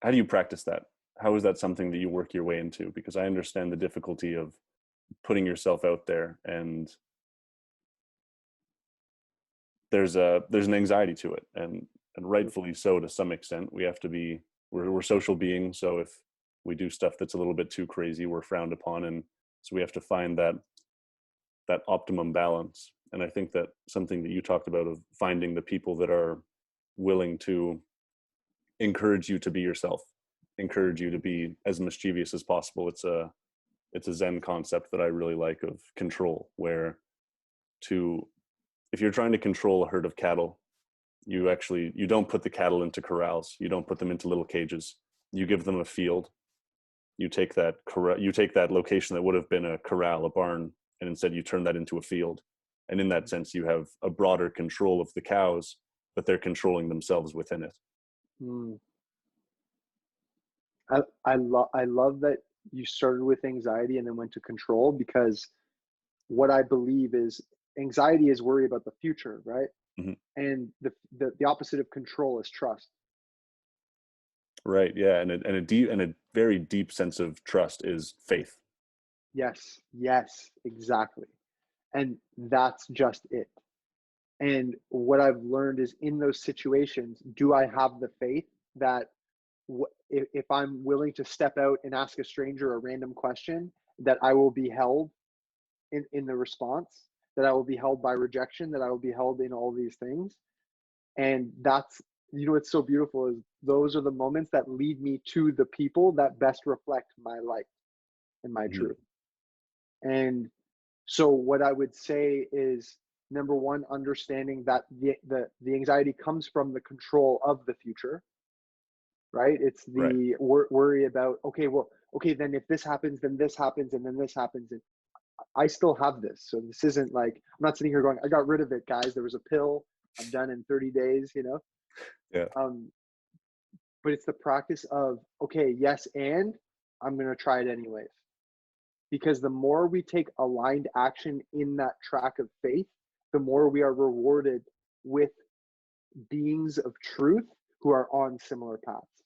how do you practice that? How is that something that you work your way into? Because I understand the difficulty of putting yourself out there, and there's an anxiety to it, and rightfully so to some extent. We have to be, we're social beings, so if we do stuff that's a little bit too crazy, we're frowned upon, and so we have to find that optimum balance. And I think that something that you talked about, of finding the people that are willing to encourage you to be yourself, encourage you to be as mischievous as possible. It's a Zen concept that I really like, of control, where to if you're trying to control a herd of cattle, you don't put the cattle into corrals, you don't put them into little cages. You give them a field. You take that location that would have been a corral, a barn, and instead you turn that into a field. And in that sense, you have a broader control of the cows, but they're controlling themselves within it. Mm. I love that you started with anxiety and then went to control, because what I believe is anxiety is worry about the future, right? Mhm. And the opposite of control is trust. Right. Yeah. And a very deep sense of trust is faith. Yes, yes, exactly. And that's just it. And what I've learned is, in those situations, do I have the faith that if I'm willing to step out and ask a stranger a random question, that I will be held in the response, that I will be held by rejection, that I will be held in all these things. And that's, what's so beautiful is, those are the moments that lead me to the people that best reflect my light and my Mhm. truth. And so what I would say is, number one, understanding that the anxiety comes from the control of the future, right? It's Right. the worry about, okay, well, okay, then if this happens, then this happens, and then this happens. And I still have this. So this isn't like, I'm not sitting here going, I got rid of it, guys. There was a pill. I'm done in 30 days, Yeah. Um, but it's the practice of, okay, yes, and I'm going to try it anyways. Because the more we take aligned action in that track of faith, the more we are rewarded with beings of truth who are on similar paths.